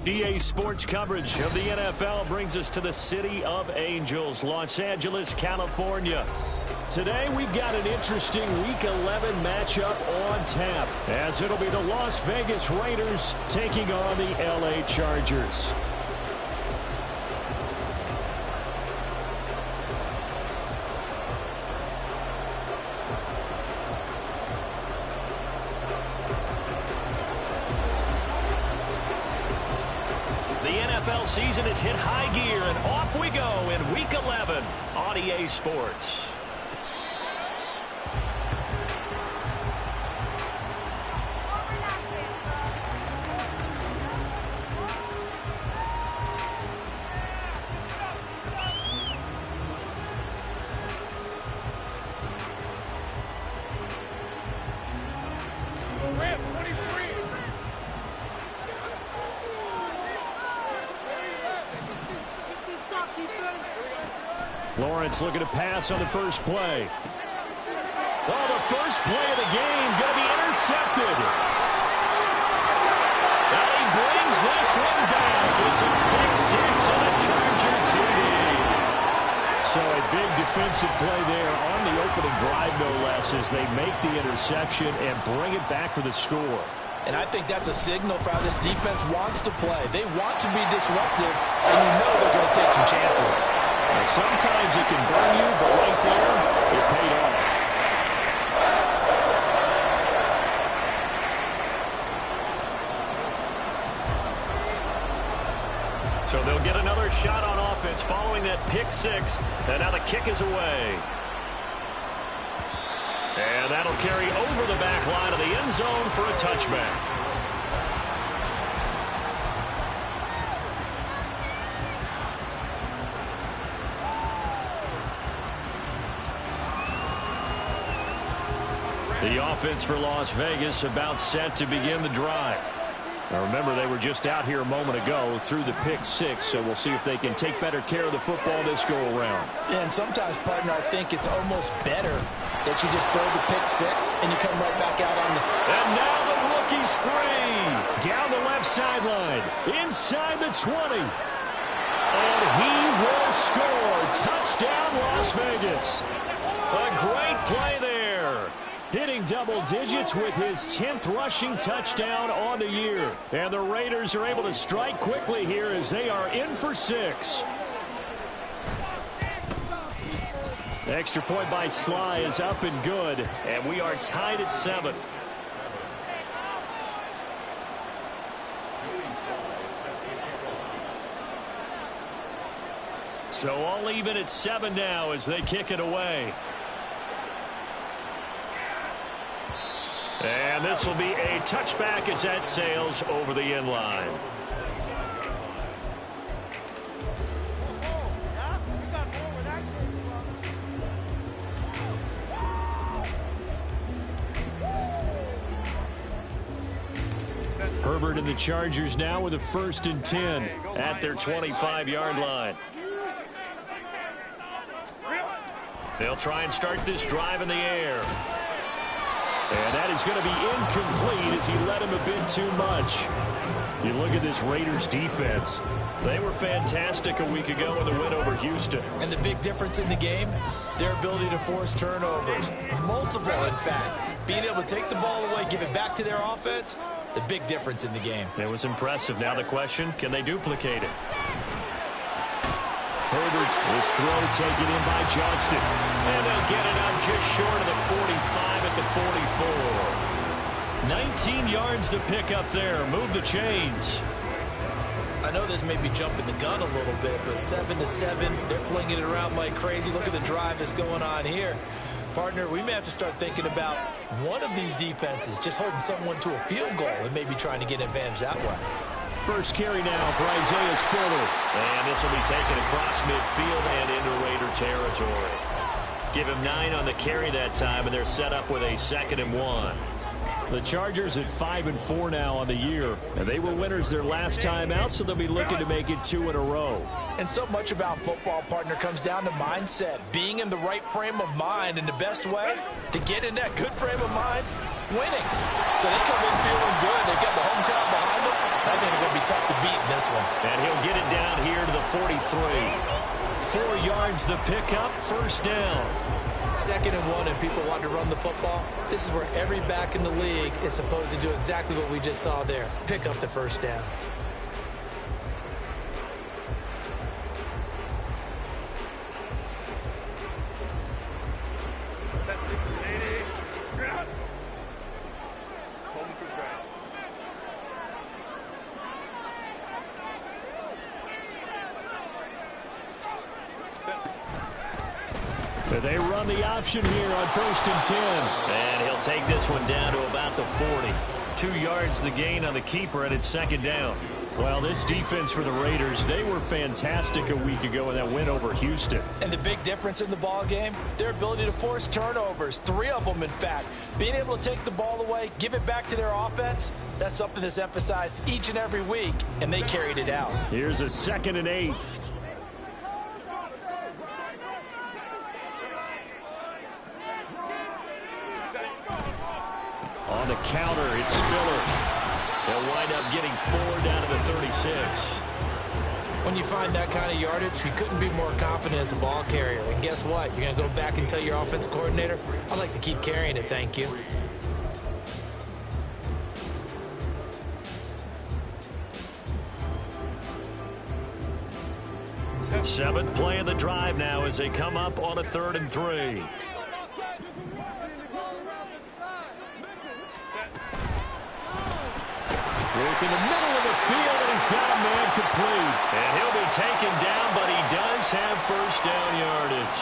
EA Sports coverage of the NFL brings us to the City of Angels, Los Angeles, California. Today we've got an interesting Week 11 matchup on tap, as it'll be the Las Vegas Raiders taking on the LA Chargers. Season has hit high gear, and off we go in Week 11 on EA Sports. Lawrence looking to pass on the first play. Oh, the first play of the game going to be intercepted. And he brings this one back. It's a pick six on a Charger TD. So a big defensive play there on the opening drive, no less, as they make the interception and bring it back for the score. And I think that's a signal for how this defense wants to play. They want to be disruptive, and you know they're going to take some chances. Sometimes it can burn you, but right there, it paid off. So they'll get another shot on offense following that pick six, and now the kick is away. And that'll carry over the back line of the end zone for a touchback. The offense for Las Vegas about set to begin the drive. Now remember, they were just out here a moment ago through the pick six, so we'll see if they can take better care of the football this go-around. Yeah, and sometimes, partner, I think it's almost better that you just throw the pick six and you come right back out on the... And now the rookie's free. Down the left sideline. Inside the 20. And he will score. Touchdown, Las Vegas. A great play there. Hitting double digits with his 10th rushing touchdown on the year. And the Raiders are able to strike quickly here as they are in for 6. The extra point by Sly is up and good. And we are tied at 7. So all even at 7 now as they kick it away. And this will be a touchback as that sails over the end line. Herbert and the Chargers now with a 1st and 10 at their 25-yard line. They'll try and start this drive in the air. And that is going to be incomplete as he led him a bit too much. You look at this Raiders defense. They were fantastic a week ago in the win over Houston. And the big difference in the game, their ability to force turnovers. Multiple, in fact. Being able to take the ball away, give it back to their offense, the big difference in the game. It was impressive. Now the question, can they duplicate it? Herbert's this throw taken in by Johnston. And they'll get it up just short of the 45 at the 44. 19 yards to pick up there. Move the chains. I know this may be jumping the gun a little bit, but 7-7, they're flinging it around like crazy. Look at the drive that's going on here. Partner, we may have to start thinking about one of these defenses just holding someone to a field goal and maybe trying to get an advantage that way. First carry now for Isaiah Spiller. And this will be taken across midfield and into Raider territory. Give him 9 on the carry that time, and they're set up with a 2nd and 1. The Chargers at 5-4 now on the year. And they were winners their last time out, so they'll be looking to make it 2 in a row. And so much about football, partner, comes down to mindset. Being in the right frame of mind, and the best way to get in that good frame of mind, winning. So they come in feeling good. They got the home crowd behind them. I think it's going to be tough to beat in this one. And he'll get it down here to the 43. 4 yards the pickup, 1st down. 2nd and 1, and people want to run the football. This is where every back in the league is supposed to do exactly what we just saw there. Pick up the 1st down. They run the option here on 1st and 10. And he'll take this one down to about the 40. 2 yards the gain on the keeper, and it's 2nd down. Well, this defense for the Raiders, they were fantastic a week ago in that win over Houston. And the big difference in the ball game, their ability to force turnovers, 3 of them in fact. Being able to take the ball away, give it back to their offense, that's something that's emphasized each and every week, and they carried it out. Here's a 2nd and 8. On the counter, it's Spiller. They'll wind up getting 4 down to the 36. When you find that kind of yardage, you couldn't be more confident as a ball carrier. And guess what? You're going to go back and tell your offensive coordinator, I'd like to keep carrying it, thank you. Seventh play of the drive now as they come up on a 3rd and 3. Work in the middle of the field, and he's got a man complete. And he'll be taken down, but he does have 1st down yardage.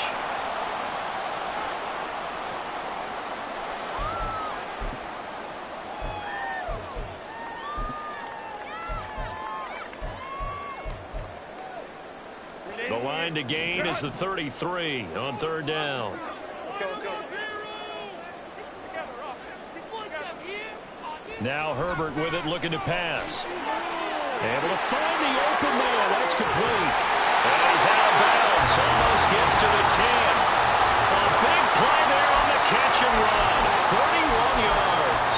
The line to gain is the 33 on 3rd down. Now Herbert with it, looking to pass. Able to find the open man. That's complete. And he's out of bounds. Almost gets to the 10. A big play there on the catch and run. 31 yards.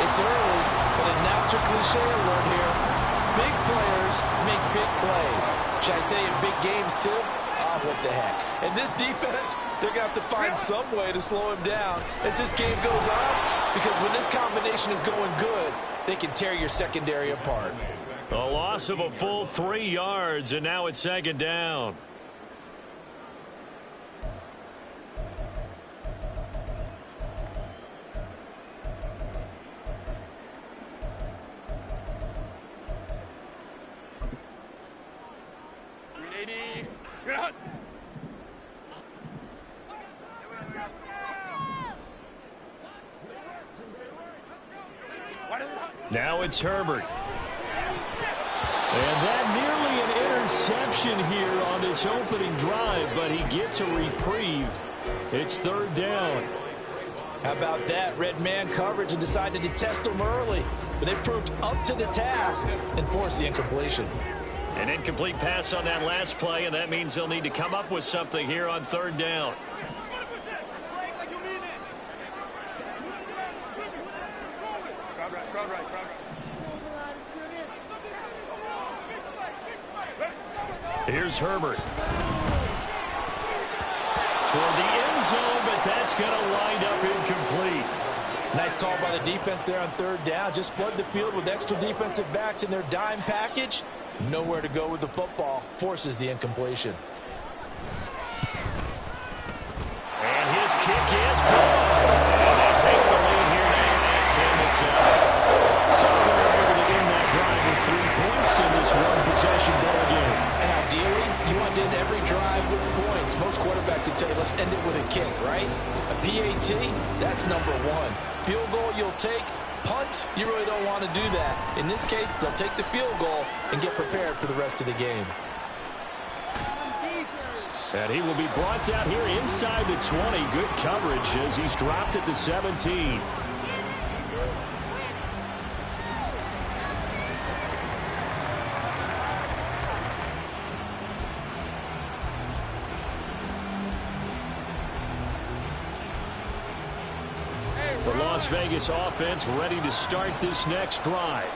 It's early, but a natural cliche alert here. Big players make big plays. Should I say in big games too? Oh, what the heck. And this defense, they're going to have to find some way to slow him down as this game goes on, because when this combination is going good, they can tear your secondary apart. A loss of a full 3 yards, and now it's 2nd down. Now it's Herbert. And that nearly an interception here on this opening drive, but he gets a reprieve. It's 3rd down. How about that? Red man coverage and decided to test them early. But they proved up to the task and forced the incompletion. An incomplete pass on that last play, and that means they'll need to come up with something here on 3rd down. Here's Herbert. Toward the end zone, but that's going to wind up incomplete. Nice call by the defense there on 3rd down. Just flood the field with extra defensive backs in their dime package. Nowhere to go with the football. Forces the incompletion. And his kick is good. And they take the lead here now at 10-7. So they're able to end that drive with 3 points in this one-possession ball game. And ideally, you want to end every drive with points. Most quarterbacks would tell you, let's end it with a kick, right? A PAT, that's number 1. Field goal you'll take. Punts, you really don't want to do that. In this case, they'll take the field goal and get prepared for the rest of the game. And he will be brought down here inside the 20. Good coverage as he's dropped at the 17. The Las Vegas offense ready to start this next drive.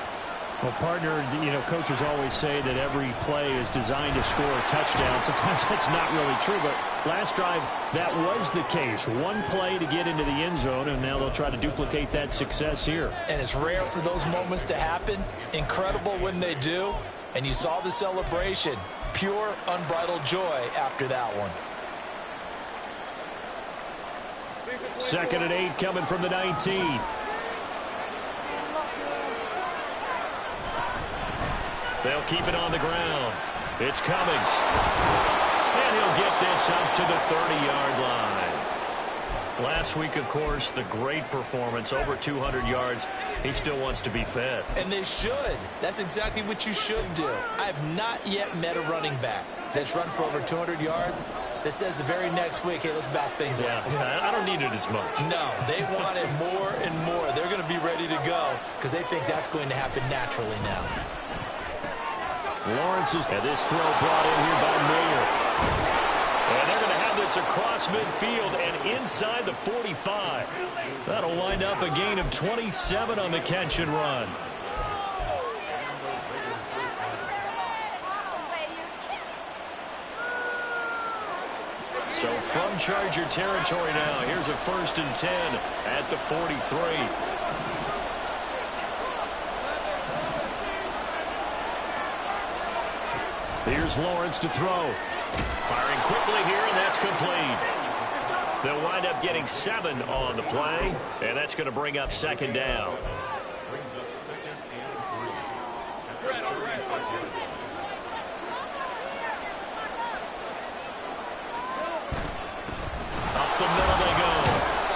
Well, partner, coaches always say that every play is designed to score a touchdown. Sometimes that's not really true, but last drive, that was the case. One play to get into the end zone, and now they'll try to duplicate that success here. And it's rare for those moments to happen. Incredible when they do. And you saw the celebration. Pure, unbridled joy after that one. 2nd and 8 coming from the 19. They'll keep it on the ground. It's Cummings. And he'll get this up to the 30-yard line. Last week, of course, the great performance, over 200 yards. He still wants to be fed. And they should. That's exactly what you should do. I have not yet met a running back that's run for over 200 yards that says the very next week, hey, let's back things up. Yeah, I don't need it as much. No, they want it more and more. They're going to be ready to go because they think that's going to happen naturally now. Lawrence is, and this throw brought in here by Mayer. And they're going to have this across midfield and inside the 45. That'll wind up a gain of 27 on the catch and run. So from Charger territory now, here's a 1st and 10 at the 43. Here's Lawrence to throw. Firing quickly here, and that's complete. They'll wind up getting 7 on the play, and that's going to bring up 2nd down. Up the middle they go.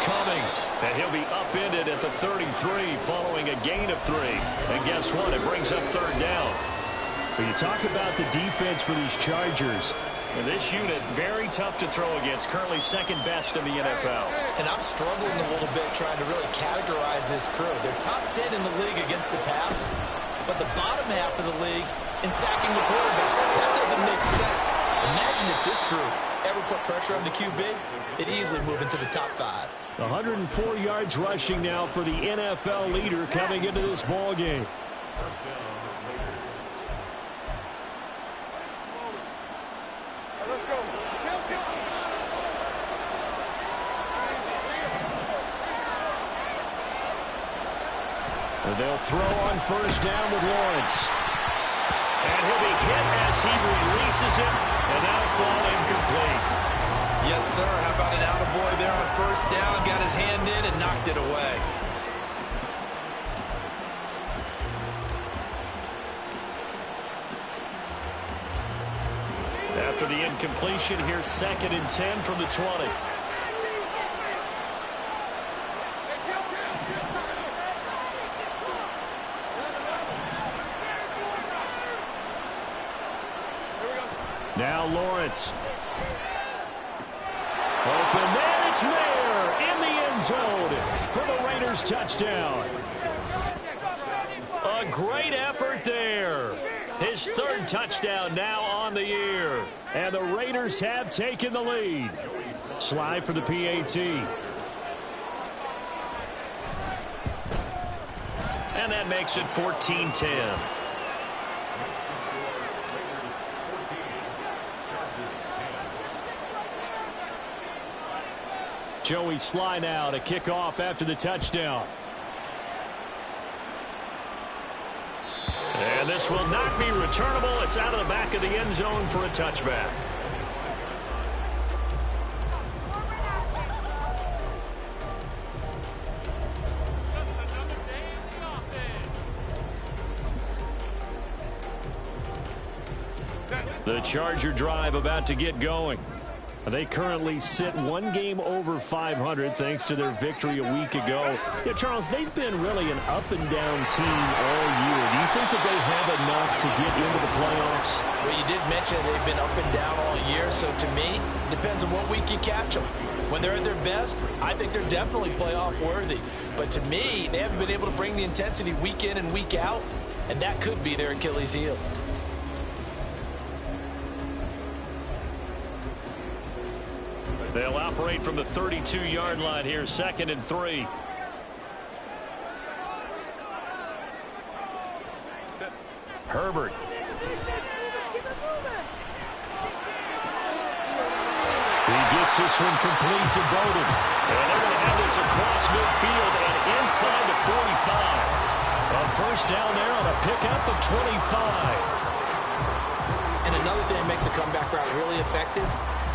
Cummings, and he'll be upended at the 33 following a gain of 3. And guess what? It brings up 3rd down. When you talk about the defense for these Chargers, and this unit, very tough to throw against, currently 2nd best in the NFL. And I'm struggling a little bit trying to really categorize this crew. They're top 10 in the league against the pass, but the bottom half of the league in sacking the quarterback. That doesn't make sense. Imagine if this group ever put pressure on the QB, it'd easily move into the top 5. 104 yards rushing now for the NFL leader coming into this ball game. And they'll throw on 1st down with Lawrence. And he'll be hit as he releases it, and that'll fall incomplete. Yes, sir. How about an attaboy there on 1st down? Got his hand in and knocked it away. After the incompletion, here's 2nd and 10 from the 20. Now Lawrence. Open man, it's Mayer in the end zone for the Raiders touchdown. A great effort there. His 3rd touchdown now on the year. And the Raiders have taken the lead. Slide for the PAT. And that makes it 14-10. Joey Sly now to kick off after the touchdown. And this will not be returnable. It's out of the back of the end zone for a touchback. The Charger drive about to get going. They currently sit one game over 500 thanks to their victory a week ago. Yeah, Charles, they've been really an up-and-down team all year. Do you think that they have enough to get into the playoffs? Well, you did mention they've been up and down all year, so to me, it depends on what week you catch them. When they're at their best, I think they're definitely playoff worthy. But to me, they haven't been able to bring the intensity week in and week out, and that could be their Achilles heel. They'll operate from the 32-yard line here, 2nd and 3. Herbert. He gets this one complete to Bowden. And they're going to have this across midfield and inside the 45. A first down there on a pickup of 25. And another thing that makes the comeback route really effective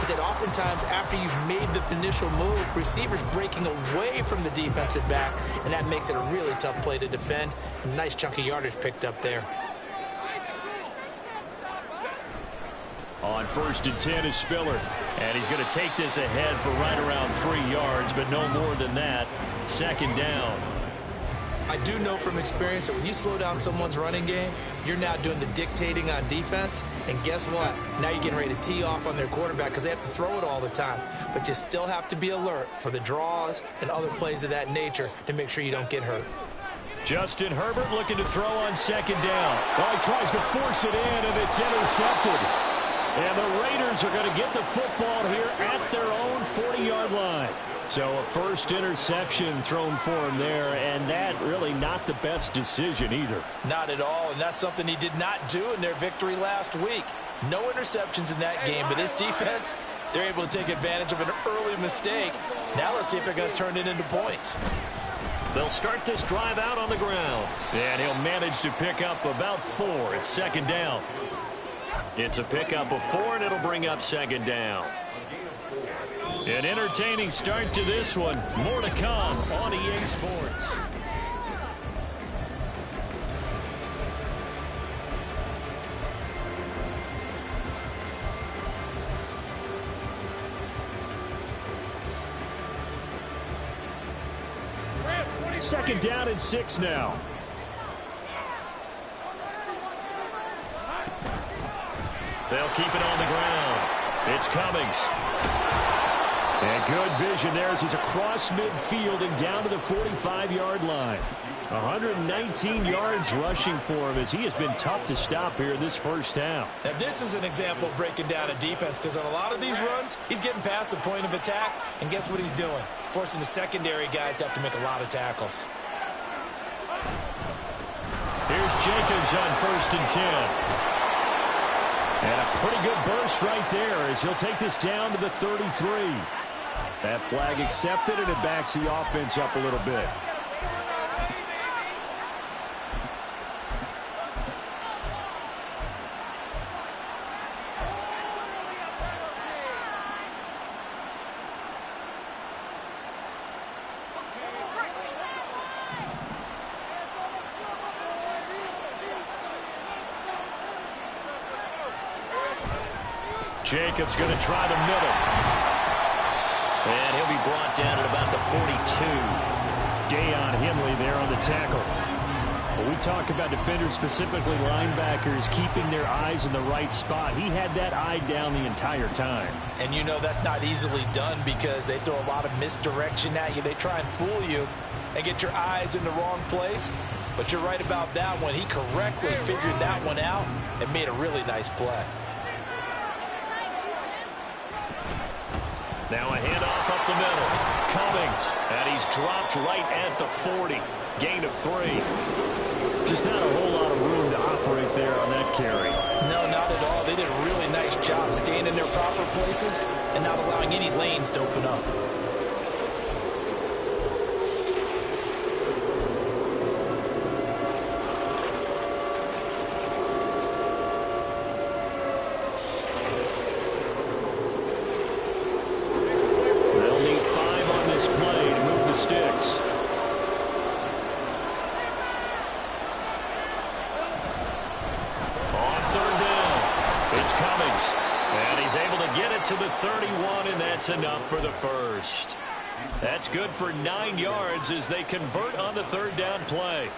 is that oftentimes after you've made the initial move, receivers breaking away from the defensive back, and that makes it a really tough play to defend. A nice chunk of yardage picked up there. On 1st and 10 is Spiller. And he's going to take this ahead for right around 3 yards, but no more than that. 2nd down. I do know from experience that when you slow down someone's running game, you're now doing the dictating on defense. And guess what? Now you're getting ready to tee off on their quarterback because they have to throw it all the time. But you still have to be alert for the draws and other plays of that nature to make sure you don't get hurt. Justin Herbert looking to throw on 2nd down. Well, he tries to force it in, and it's intercepted. And the Raiders are going to get the football here at their own 40-yard line. So a first interception thrown for him there, and that really not the best decision either. Not at all, and that's something he did not do in their victory last week. No interceptions in that game, but this defense, they're able to take advantage of an early mistake. Now let's see if they're going to turn it into points. They'll start this drive out on the ground. And he'll manage to pick up about 4. It's 2nd down. It's a pickup of 4, and it'll bring up 2nd down. An entertaining start to this one. More to come on EA Sports. Second down and 6 now. They'll keep it on the ground. It's Cummings. And good vision there as he's across midfield and down to the 45-yard line. 119 yards rushing for him as he has been tough to stop here this first half. Now this is an example of breaking down a defense because on a lot of these runs, he's getting past the point of attack, and guess what he's doing? Forcing the secondary guys to have to make a lot of tackles. Here's Jacobs on 1st and 10. And a pretty good burst right there as he'll take this down to the 33. That flag accepted, and it backs the offense up a little bit. Jacobs going to try the middle. And he'll be brought down at about the 42. Deion Henley there on the tackle. When we talk about defenders, specifically linebackers, keeping their eyes in the right spot, he had that eye down the entire time. And you know that's not easily done because they throw a lot of misdirection at you. They try and fool you and get your eyes in the wrong place. But you're right about that one. He correctly figured that one out and made a really nice play. Now a handoff up the middle. Cummings. And he's dropped right at the 40. Gain of 3. Just not a whole lot of room to operate there on that carry. No, not at all. They did a really nice job staying in their proper places and not allowing any lanes to open up. And he's able to get it to the 31, and that's enough for the first. That's good for 9 yards as they convert on the third down play.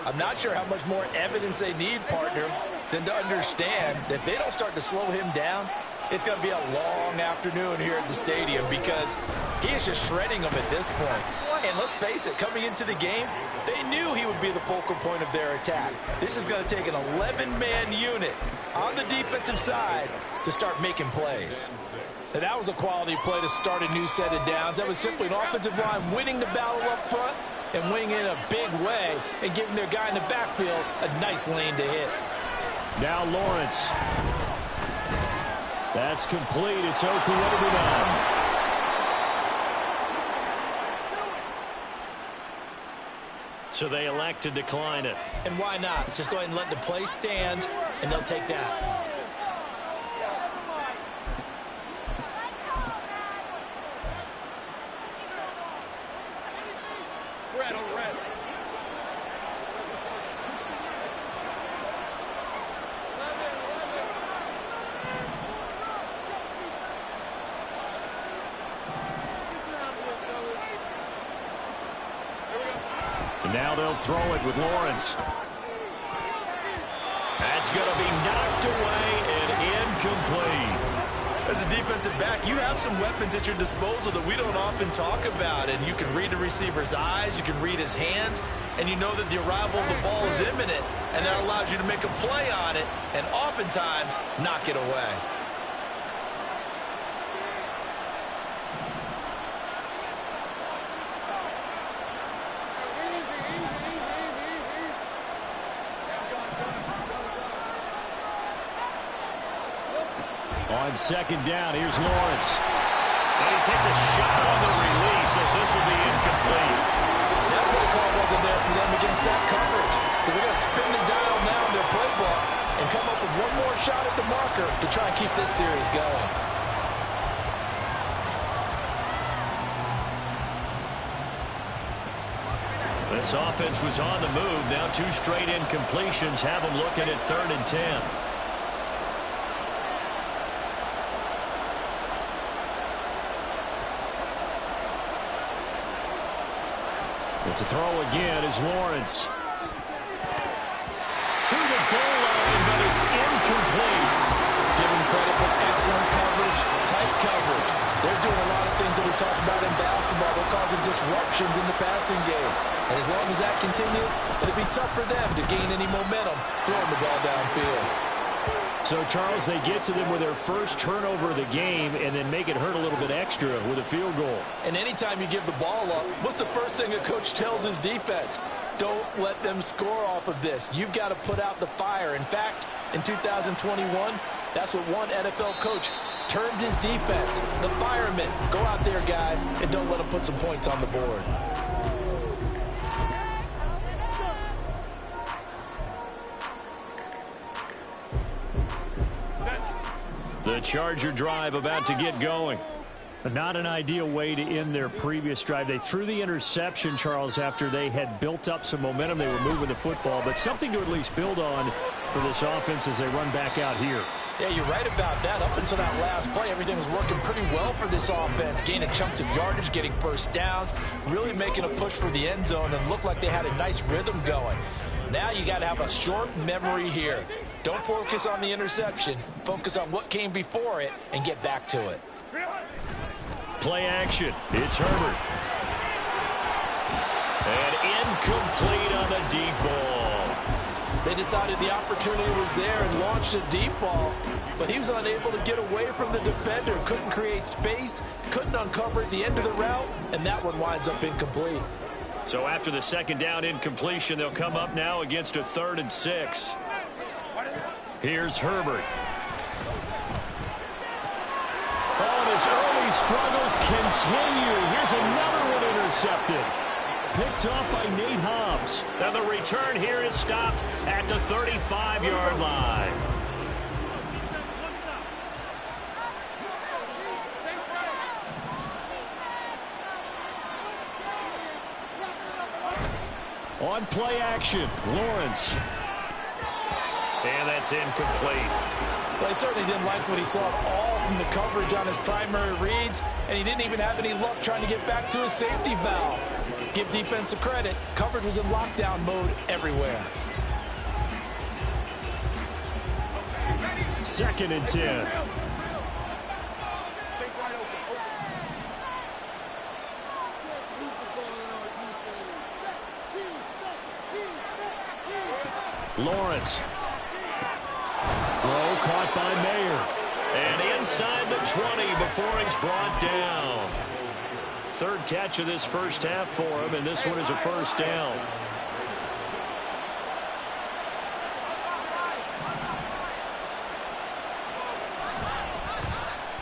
I'm not sure how much more evidence they need, partner, than to understand that if they don't start to slow him down, it's going to be a long afternoon here at the stadium because he is just shredding them at this point. And let's face it, coming into the game, they knew he would be the focal point of their attack. This is going to take an 11-man unit on the defensive side to start making plays. And that was a quality play to start a new set of downs. That was simply an offensive line winning the battle up front and winning in a big way and giving their guy in the backfield a nice lane to hit. Now Lawrence. That's complete. It's Okuyegbunam. So they elect to decline it. And why not? Just go ahead and let the play stand, and they'll take that. Now they'll throw it with Lawrence. That's going to be knocked away and incomplete. As a defensive back, you have some weapons at your disposal that we don't often talk about. And you can read the receiver's eyes, you can read his hands, and you know that the arrival of the ball is imminent. And that allows you to make a play on it and oftentimes knock it away. On second down, here's Lawrence. And he takes a shot on the release as this will be incomplete. That play call wasn't there for them against that coverage. So they're going to spin the dial now in their playbook and come up with one more shot at the marker to try and keep this series going. This offense was on the move. Now 2 straight incompletions have them looking at 3rd and 10. But to throw again is Lawrence. To the goal line, but it's incomplete. Give him credit for excellent coverage, tight coverage. They're doing a lot of things that we talk about in basketball. They're causing disruptions in the passing game. And as long as that continues, it'll be tough for them to gain any momentum throwing the ball downfield. So, Charles, they get to them with their first turnover of the game and then make it hurt a little bit extra with a field goal. And anytime you give the ball up, what's the first thing a coach tells his defense? Don't let them score off of this. You've got to put out the fire. In fact, in 2021, that's what one NFL coach termed his defense. The firemen. Go out there, guys, and don't let them put some points on the board. The Charger drive about to get going. Not an ideal way to end their previous drive. They threw the interception, Charles, after they had built up some momentum. They were moving the football, but something to at least build on for this offense as they run back out here. Yeah, you're right about that. Up until that last play, everything was working pretty well for this offense. Gaining chunks of yardage, getting first downs, really making a push for the end zone, and looked like they had a nice rhythm going. Now you got to have a short memory here. Don't focus on the interception. Focus on what came before it and get back to it. Play action. It's Herbert. And incomplete on the deep ball. They decided the opportunity was there and launched a deep ball, but he was unable to get away from the defender. Couldn't create space, couldn't uncover at the end of the route, and that one winds up incomplete. So after the second down incompletion, they'll come up now against a 3rd and 6. Here's Herbert. Oh, and his early struggles continue. Here's another one intercepted. Picked off by Nate Hobbs. Now the return here is stopped at the 35-yard line. On play action, Lawrence. And that That's incomplete. Well, he certainly didn't like what he saw at all from the coverage on his primary reads, and he didn't even have any luck trying to get back to his safety valve. Give defense a credit. Coverage was in lockdown mode everywhere. 2nd and 10. Lawrence. Throw caught by Mayer. And inside the 20 before he's brought down. 3rd catch of this first half for him, and this one is a first down.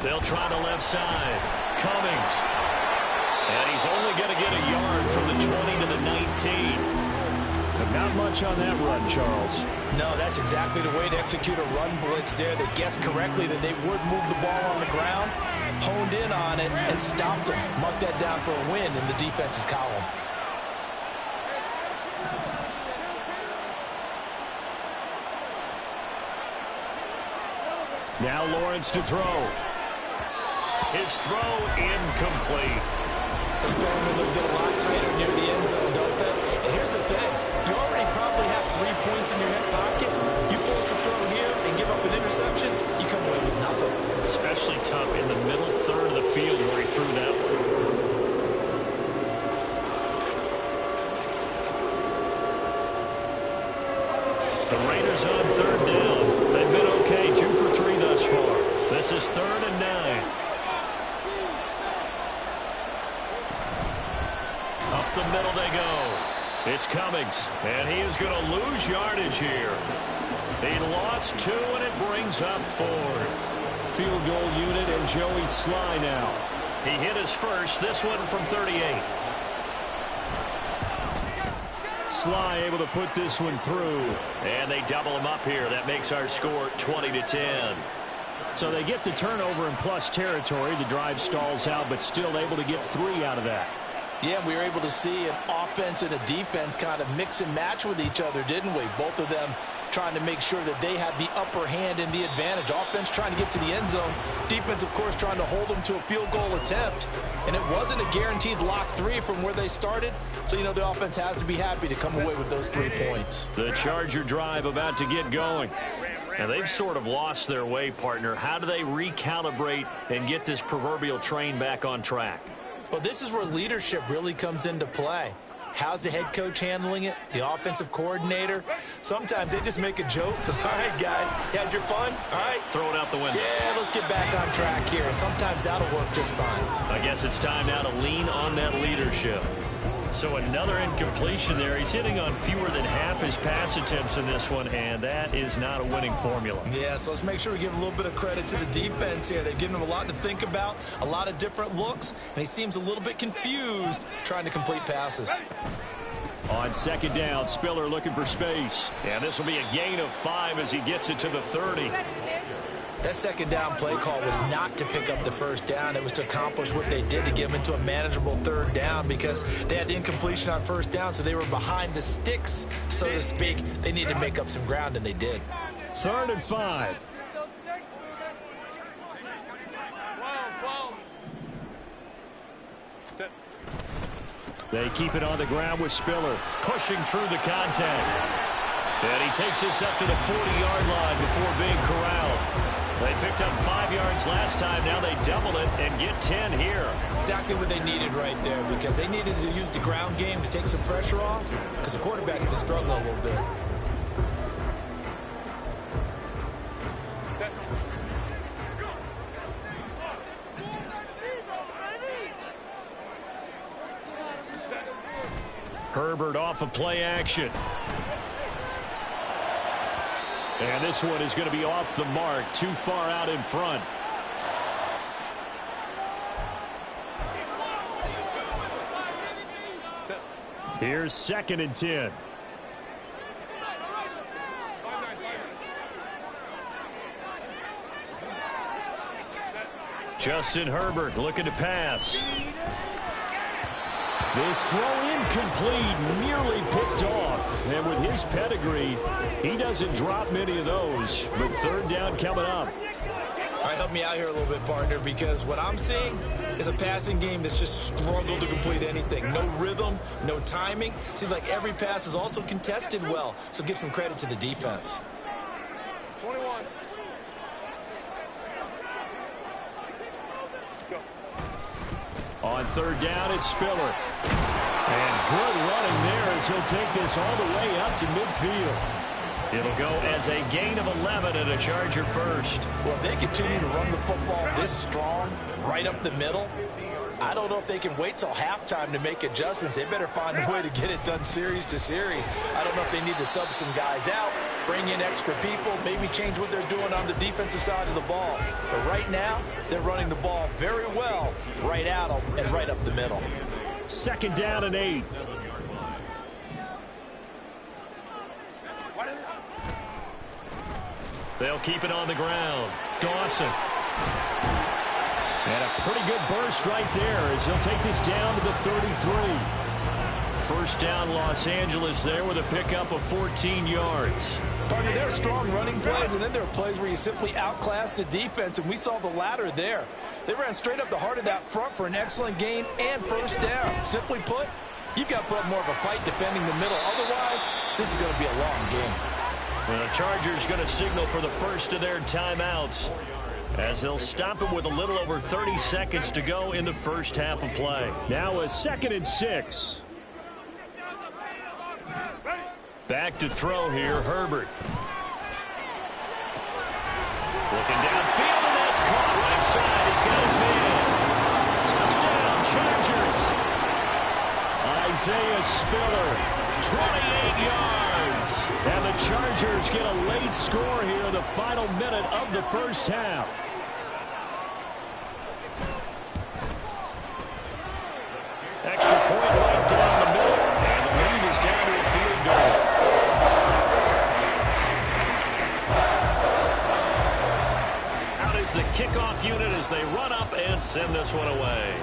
They'll try the left side. Cummings. And he's only going to get a yard from the 20 to the 19. But not much on that run, Charles. No, that's exactly the way to execute a run blitz there. They guessed correctly that they would move the ball on the ground, honed in on it, and stopped them. Marked that down for a win in the defense's column. Now Lawrence to throw. His throw incomplete. Those throwing windows get a lot tighter near the end zone, don't they? And here's the thing. You already probably have 3 points in your hip pocket. You force a throw here and give up an interception, you come away with nothing. Especially tough in the middle third of the field where he threw that one. The Raiders on 3rd down. They've been okay, 2 for 3 thus far. This is 3rd and 9. Up the middle they go. It's Cummings, and he is going to lose yardage here. He lost 2, and it brings up 4th. Field goal unit and Joey Sly now. He hit his first, this one from 38. Sly able to put this one through. And they double him up here. That makes our score 20-10. So they get the turnover in plus territory. The drive stalls out, but still able to get 3 out of that. Yeah, we were able to see an offense and a defense kind of mix and match with each other, didn't we? Both of them trying to make sure that they have the upper hand and the advantage. Offense trying to get to the end zone. Defense, of course, trying to hold them to a field goal attempt. And it wasn't a guaranteed lock 3 from where they started. So, you know, the offense has to be happy to come away with those 3 points. The Charger drive about to get going. Now, they've sort of lost their way, partner. How do they recalibrate and get this proverbial train back on track? Well, this is where leadership really comes into play. How's the head coach handling it? The offensive coordinator? Sometimes they just make a joke. All right, guys, you had your fun? All right. Throw it out the window. Yeah, let's get back on track here. And sometimes that'll work just fine. I guess it's time now to lean on that leadership. So another incompletion there. He's hitting on fewer than half his pass attempts in this one, and that is not a winning formula. Yeah, so let's make sure we give a little bit of credit to the defense here. They've given him a lot to think about, a lot of different looks, and he seems a little bit confused trying to complete passes. On 2nd down, Spiller looking for space. And this will be a gain of 5 as he gets it to the 30. That 2nd down play call was not to pick up the 1st down. It was to accomplish what they did to get them into a manageable 3rd down because they had incompletion on 1st down, so they were behind the sticks, so to speak. They needed to make up some ground, and they did. 3rd and 5. They keep it on the ground with Spiller, pushing through the contact. And he takes this up to the 40-yard line before being corralled. They picked up 5 yards last time. Now they double it and get 10 here. Exactly what they needed right there because they needed to use the ground game to take some pressure off because the quarterback's been struggling a little bit. Herbert off of play action. And this one is going to be off the mark, too far out in front. Here's 2nd and 10. Justin Herbert looking to pass. This throw incomplete, nearly picked off. And with his pedigree, he doesn't drop many of those. But third down coming up. All right, help me out here a little bit, partner, because what I'm seeing is a passing game that's just struggled to complete anything. No rhythm, no timing. Seems like every pass is also contested well. So give some credit to the defense. 21. On third down, it's Spiller. And good running there as he'll take this all the way up to midfield. It'll go as a gain of 11 and a Charger first. Well, if they continue to run the football this strong, right up the middle, I don't know if they can wait till halftime to make adjustments. They better find a way to get it done series to series. I don't know if they need to sub some guys out, bring in extra people, maybe change what they're doing on the defensive side of the ball. But right now, they're running the ball very well right at them and right up the middle. Second down and 8. They'll keep it on the ground. Dawson. And a pretty good burst right there as he'll take this down to the 33. First down, Los Angeles there with a pickup of 14 yards. Partner, there are strong running plays, and then there are plays where you simply outclass the defense, and we saw the latter there. They ran straight up the heart of that front for an excellent gain and first down. Simply put, you've got to put up more of a fight defending the middle. Otherwise, this is going to be a long game. And the Chargers going to signal for the first of their timeouts as they'll stop it with a little over 30 seconds to go in the first half of play. Now a 2nd and 6. Back to throw here, Herbert. Looking downfield, and that's caught right side. He's got his man. Touchdown, Chargers. Isaiah Spiller, 28 yards. And the Chargers get a late score here in the final minute of the first half. Extra point right down the middle, and the lead is down to a field goal. Out is the kickoff unit as they run up and send this one away.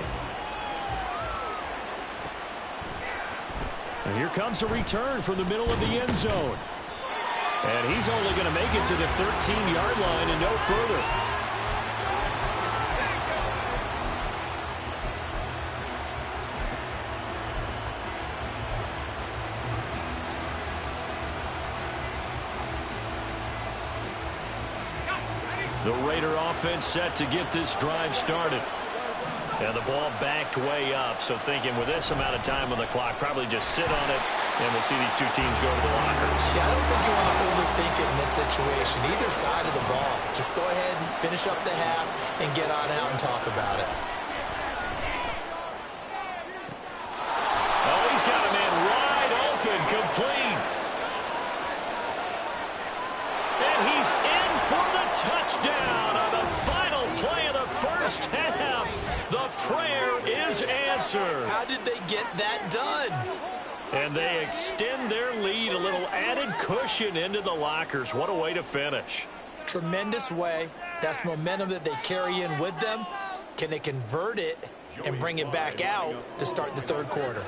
And here comes a return from the middle of the end zone. And he's only going to make it to the 13-yard line and no further. The Raider offense set to get this drive started. And the ball backed way up, so thinking with this amount of time on the clock, probably just sit on it, and we'll see these two teams go to the lockers. Yeah, I don't think you want to overthink it in this situation. Either side of the ball. Just go ahead and finish up the half and get on out and talk about it. Oh, he's got a man wide open, complete. And he's in for the touchdown on the final play of the first half. The prayer is answered. How did they get that done? And they extend their lead, a little added cushion into the lockers. What a way to finish. Tremendous way. That's momentum that they carry in with them. Can they convert it and bring it back out to start the third quarter?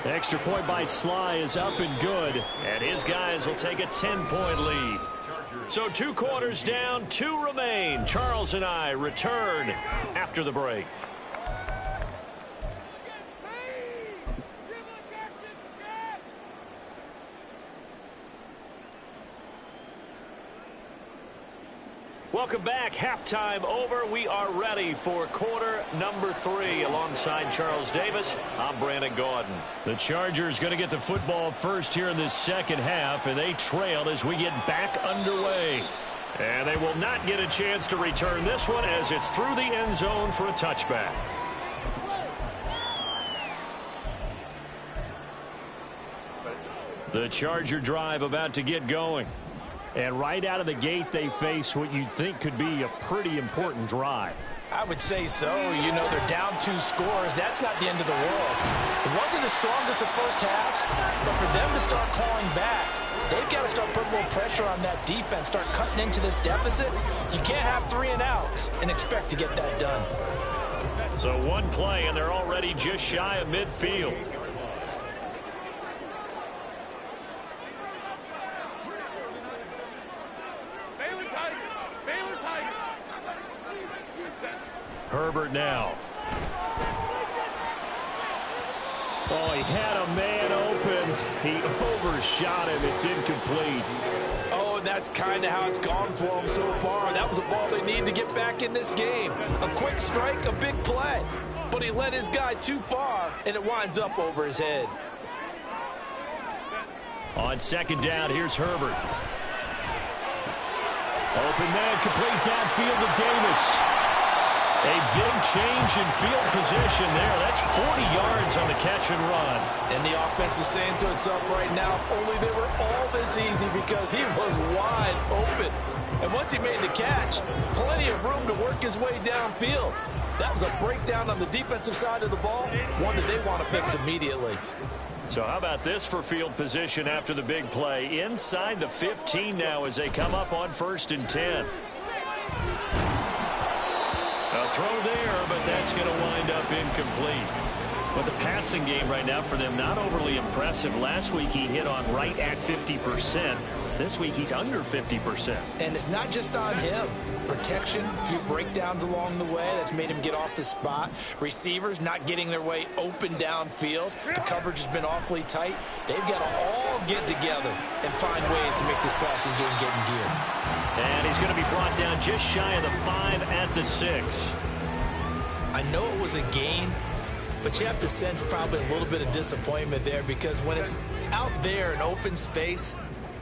Extra point by Sly is up and good. And his guys will take a 10-point lead. So 2 quarters down, 2 remain. Charles and I return after the break. Welcome back. Halftime over. We are ready for quarter number 3. Alongside Charles Davis, I'm Brandon Gaudin. The Chargers going to get the football first here in this second half, and they trail as we get back underway. And they will not get a chance to return this one as it's through the end zone for a touchback. The Charger drive about to get going. And right out of the gate, they face what you'd think could be a pretty important drive. I would say so. You know, they're down 2 scores. That's not the end of the world. It wasn't the strongest of first halves, but for them to start clawing back, They've got to start putting a little pressure on that defense, start cutting into this deficit. You can't have 3 and outs and expect to get that done. So one play, and they're already just shy of midfield. Herbert now. Oh, he had a man open. He overshot him. It's incomplete. Oh, and that's kind of how it's gone for him so far. That was a ball they need to get back in this game. A quick strike, a big play. But he led his guy too far, and it winds up over his head. On second down, here's Herbert. Open man, complete downfield to Davis. A big change in field position there. That's 40 yards on the catch and run. And the offense is saying to itself right now, if only they were all this easy, because he was wide open. And once he made the catch, plenty of room to work his way downfield. That was a breakdown on the defensive side of the ball, one that they want to fix immediately. So how about this for field position after the big play? Inside the 15 now as they come up on 1st and 10. A throw there, but that's going to wind up incomplete. But the passing game right now for them, not overly impressive. Last week he hit on right at 50%. This week he's under 50%. And it's not just on him. Protection, a few breakdowns along the way. That's made him get off the spot. Receivers not getting their way open downfield. The coverage has been awfully tight. They've got to all get together and find ways to make this passing game get in gear. And he's going to be brought down just shy of the 5 at the 6. I know it was a gain, but you have to sense probably a little bit of disappointment there, because when it's out there in open space,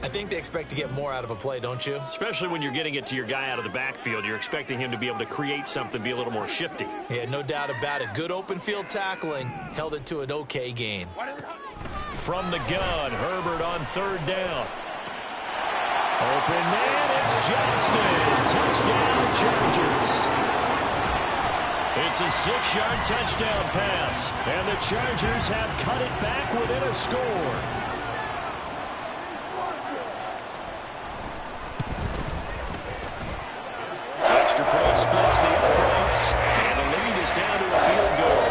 I think they expect to get more out of a play, don't you? Especially when you're getting it to your guy out of the backfield. You're expecting him to be able to create something, be a little more shifty. Yeah, no doubt about it. Good open field tackling held it to an okay gain. From the gun, Herbert on 3rd down. Open man, it's Johnston. Touchdown, Chargers. It's a 6-yard touchdown pass, and the Chargers have cut it back within a score. Extra point splits the uprights, and the lead is down to a field goal.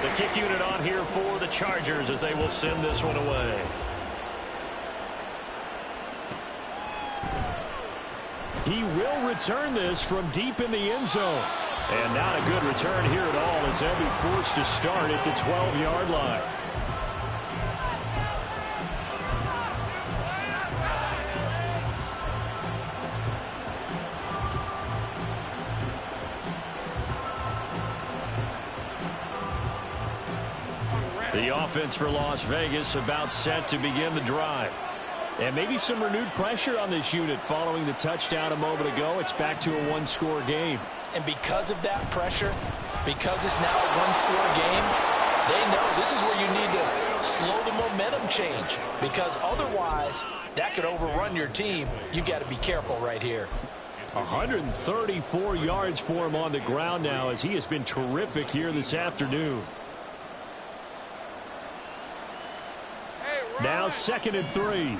The kick unit on here for the Chargers as they will send this one away. He will return this from deep in the end zone. And not a good return here at all, as they'll be forced to start at the 12-yard line. The offense for Las Vegas about set to begin the drive. And maybe some renewed pressure on this unit following the touchdown a moment ago. It's back to a one-score game. And because of that pressure, because it's now a one-score game, they know this is where you need to slow the momentum change, because otherwise that could overrun your team. You got to be careful right here. 134 yards for him on the ground now, as he has been terrific here this afternoon. Now 2nd and 3.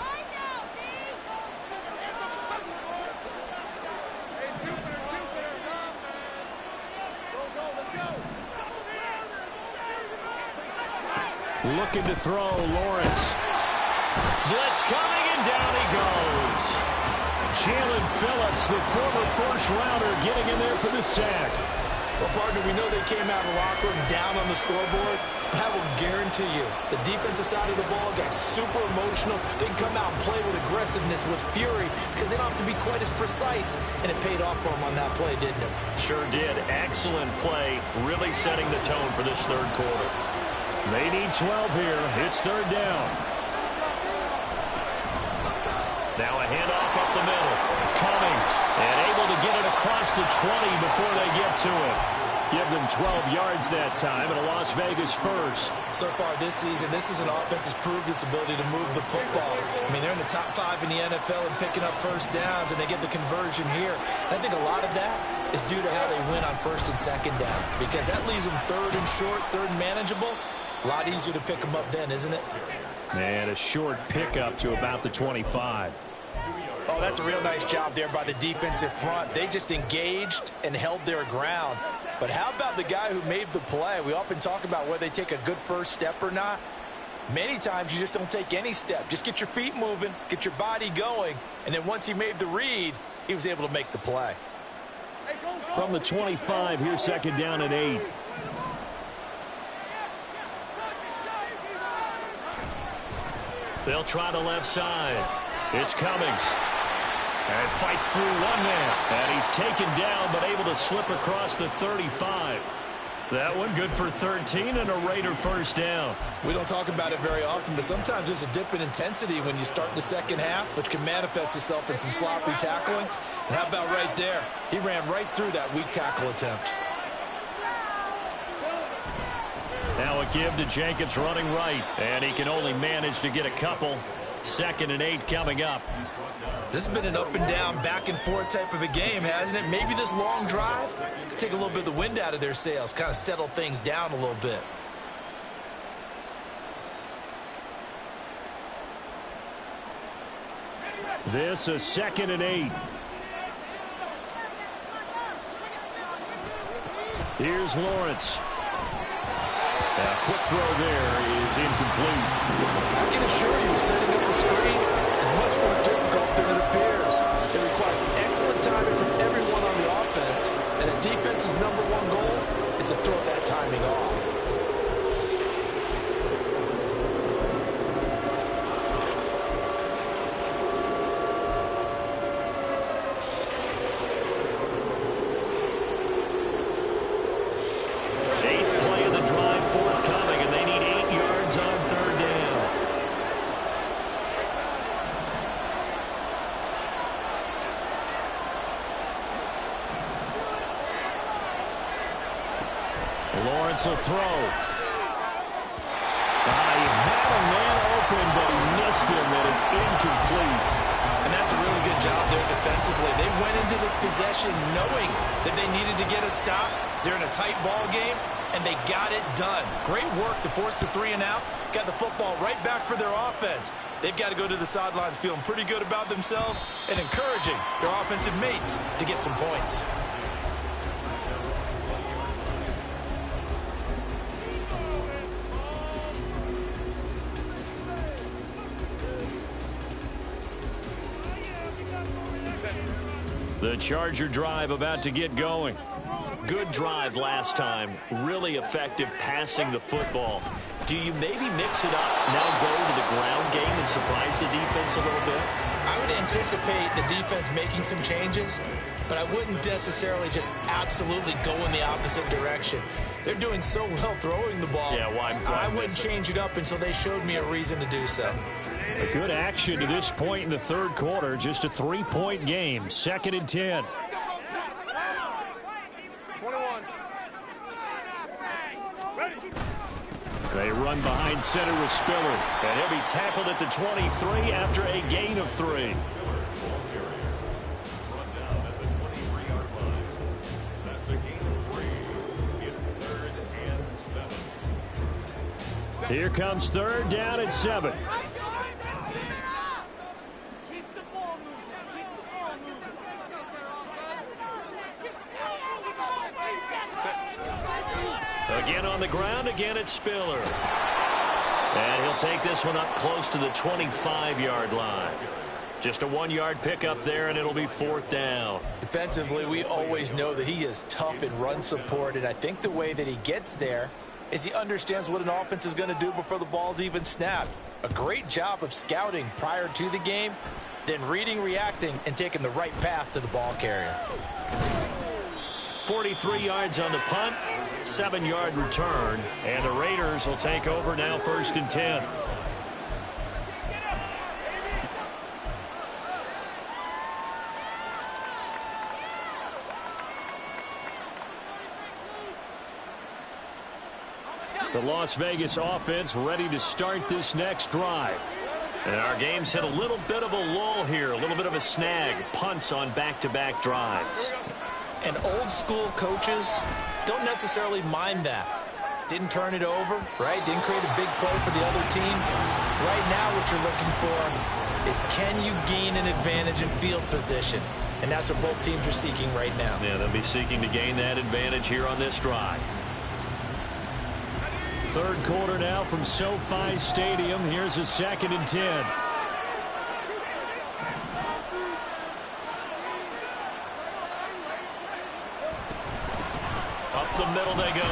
Looking to throw, Lawrence. Blitz coming, and down he goes. Jalen Phillips, the former first-rounder, getting in there for the sack. Well, partner, we know they came out of the locker room down on the scoreboard, but I will guarantee you the defensive side of the ball got super emotional. They can come out and play with aggressiveness, with fury, because they don't have to be quite as precise, and it paid off for them on that play, didn't it? Sure did. Excellent play, really setting the tone for this third quarter. They need 12 here. It's 3rd down. Now a handoff up the middle. Cummings, and able to get it across the 20 before they get to it. Give them 12 yards that time, and a Las Vegas first. So far this season, this is an offense that's proved its ability to move the football. I mean, they're in the top 5 in the NFL and picking up first downs, and they get the conversion here. And I think a lot of that is due to how they win on 1st and 2nd down, because that leaves them 3rd and short, 3rd and manageable. A lot easier to pick them up then, isn't it? And a short pickup to about the 25. Oh, that's a real nice job there by the defensive front. They just engaged and held their ground. But how about the guy who made the play? We often talk about whether they take a good first step or not. Many times you just don't take any step. Just get your feet moving, get your body going, and then once he made the read, he was able to make the play. From the 25, here's second down and 8. They'll try the left side. It's Cummings. And fights through one man. And he's taken down, but able to slip across the 35. That one good for 13 and a Raider first down. We don't talk about it very often, but sometimes there's a dip in intensity when you start the second half, which can manifest itself in some sloppy tackling. And how about right there? He ran right through that weak tackle attempt. Now a give to Jenkins running right, and he can only manage to get a couple. Second and 8 coming up. This has been an up and down, back and forth type of a game, hasn't it? Maybe this long drive could take a little bit of the wind out of their sails, kind of settle things down a little bit. This is second and 8. Here's Lawrence. A quick throw there is incomplete. I can assure you, setting up the screen is much more difficult than it appears. It requires excellent timing from everyone on the offense, and a defense's #1 goal is to throw that timing off. Lawrence will throw. He had a man open, but he missed him, and it's incomplete. And that's a really good job there defensively. They went into this possession knowing that they needed to get a stop. They're in a tight ball game, and they got it done. Great work to force the 3 and out. Got the football right back for their offense. They've got to go to the sidelines feeling pretty good about themselves and encouraging their offensive mates to get some points. The Charger drive about to get going. Good drive last time. Really effective passing the football. Do you maybe mix it up, now go to the ground game and surprise the defense a little bit? I would anticipate the defense making some changes, but I wouldn't necessarily just absolutely go in the opposite direction. They're doing so well throwing the ball. Yeah, why I wouldn't change it up until they showed me a reason to do so. A good action to this point in the third quarter. Just a 3-point game. Second and 10. 21. They run behind center with Spiller. And he'll be tackled at the 23 after a gain of 3. Here comes third down at 7. Again on the ground, again it's Spiller. And he'll take this one up close to the 25-yard line. Just a 1-yard pickup there, and it'll be fourth down. Defensively, we always know that he is tough in run support, and I think the way that he gets there is he understands what an offense is going to do before the ball's even snapped. A great job of scouting prior to the game, then reading, reacting, and taking the right path to the ball carrier. 43 yards on the punt, 7-yard return, and the Raiders will take over now first and 10. The Las Vegas offense ready to start this next drive. And our game's hit a little bit of a lull here, a little bit of a snag, punts on back-to-back drives. And old school coaches don't necessarily mind that. Didn't turn it over, right? Didn't create a big play for the other team. Right now what you're looking for is, can you gain an advantage in field position? And that's what both teams are seeking right now. Yeah, they'll be seeking to gain that advantage here on this drive. Third quarter now from SoFi Stadium. Here's a 2nd and 10. Up the middle they go.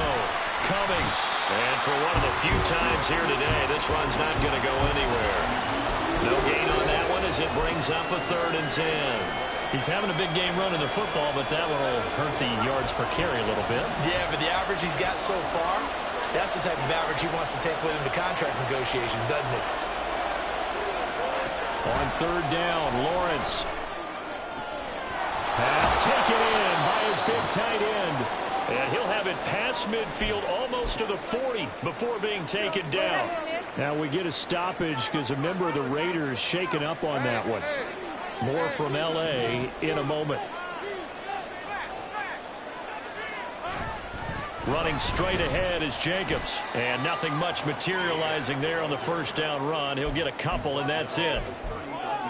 Cummings. And for one of the few times here today, this run's not going to go anywhere. No gain on that one as it brings up a 3rd and 10. He's having a big game running the football, but that one will hurt the yards per carry a little bit. Yeah, but the average he's got so far, that's the type of average he wants to take with him to contract negotiations, doesn't it? On 3rd down, Lawrence. Pass taken in by his big tight end. And he'll have it past midfield almost to the 40 before being taken down. Now we get a stoppage because a member of the Raiders shaken up on that one. More from L.A. in a moment. Running straight ahead is Jacobs. And nothing much materializing there on the 1st down run. He'll get a couple, and that's it.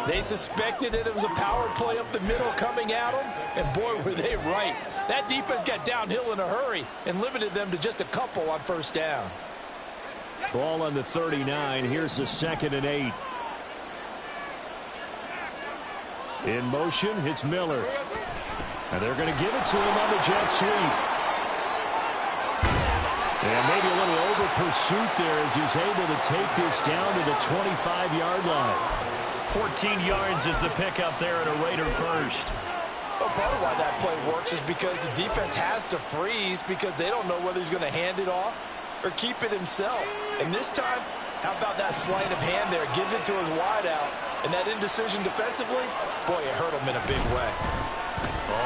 They suspected that it was a power play up the middle coming at them, and boy, were they right. That defense got downhill in a hurry and limited them to just a couple on 1st down. Ball on the 39. Here's the 2nd and 8. In motion, it's Miller. And they're going to give it to him on the jet sweep. And maybe a little over pursuit there as he's able to take this down to the 25-yard line. 14 yards is the pickup there at a Raider first. Well, part of why that play works is because the defense has to freeze because they don't know whether he's going to hand it off or keep it himself. And this time, how about that sleight of hand there? Gives it to his wideout. And that indecision defensively, boy, it hurt him in a big way.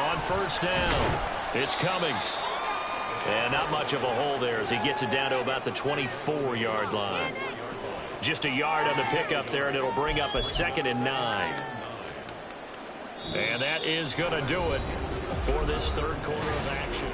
On 1st down, it's Cummings. And not much of a hole there as he gets it down to about the 24-yard line. Just a yard on the pickup there, and it'll bring up a 2nd and 9. And that is going to do it for this 3rd quarter of action.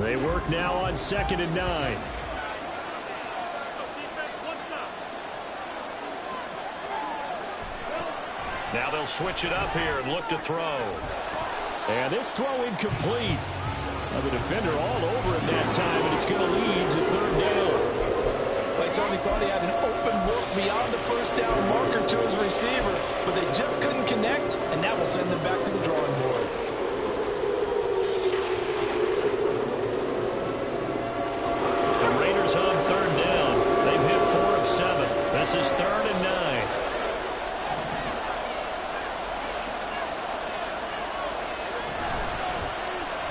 They work now on 2nd and 9. Now they'll switch it up here and look to throw. And this throw incomplete. Now the defender all over him that time, and it's going to lead to 3rd down. They certainly thought he had an open look beyond the 1st down marker to his receiver, but they just couldn't connect, and that will send them back to the drawing board. On 3rd down. They've hit 4 of 7. This is 3rd and 9.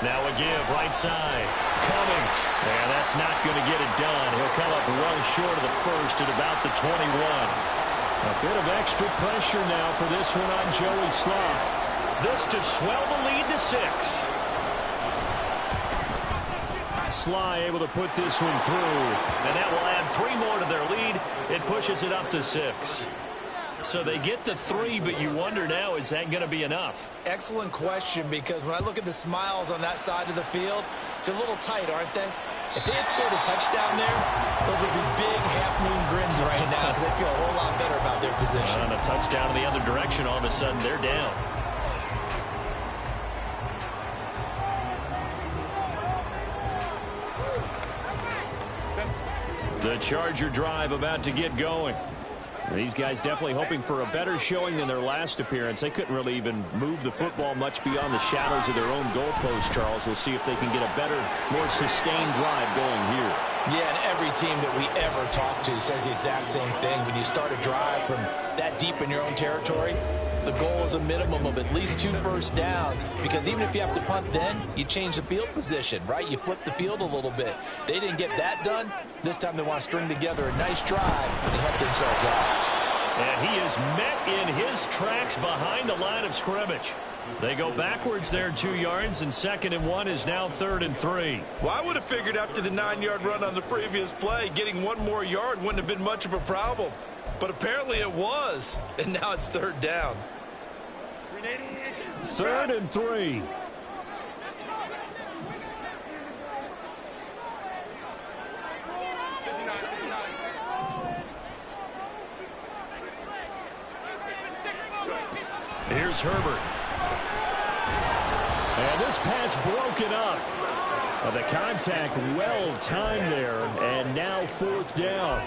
Now a give right side. Cummings. And that's not going to get it done. He'll come up well short of the 1st at about the 21. A bit of extra pressure now for this one on Joey Slye. This to swell the lead to 6. Slye able to put this one through, and that will add 3 more to their lead. It pushes it up to 6. So they get the 3, but you wonder now, is that going to be enough? Excellent question, because when I look at the smiles on that side of the field, they're a little tight, aren't they? If they had scored a touchdown there, those would be big half-moon grins right now because they feel a whole lot better about their position. On a touchdown in the other direction, all of a sudden they're down. The Charger drive about to get going. These guys definitely hoping for a better showing than their last appearance. They couldn't really even move the football much beyond the shadows of their own goalpost, Charles. We'll see if they can get a better, more sustained drive going here. Yeah, and every team that we ever talk to says the exact same thing. When you start a drive from that deep in your own territory, the goal is a minimum of at least 2 first downs, because even if you have to punt then, you change the field position, right? You flip the field a little bit. They didn't get that done. This time they want to string together a nice drive and help themselves out. And he is met in his tracks behind the line of scrimmage. They go backwards there 2 yards, and 2nd and 1 is now 3rd and 3. Well, I would have figured after the 9-yard run on the previous play, getting 1 more yard wouldn't have been much of a problem. But apparently it was, and now it's 3rd down. 3rd and 3. Here's Herbert. And this pass broken up. The contact well timed there, and now 4th down.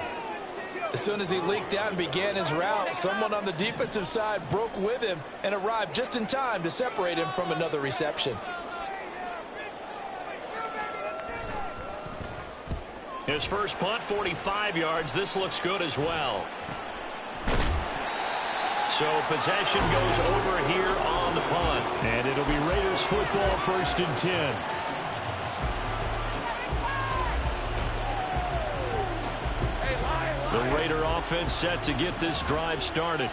As soon as he leaked out and began his route, someone on the defensive side broke with him and arrived just in time to separate him from another reception. His first punt, 45 yards. This looks good as well. So possession goes over here on the punt. And it'll be Raiders football, 1st and 10. The Raider offense set to get this drive started.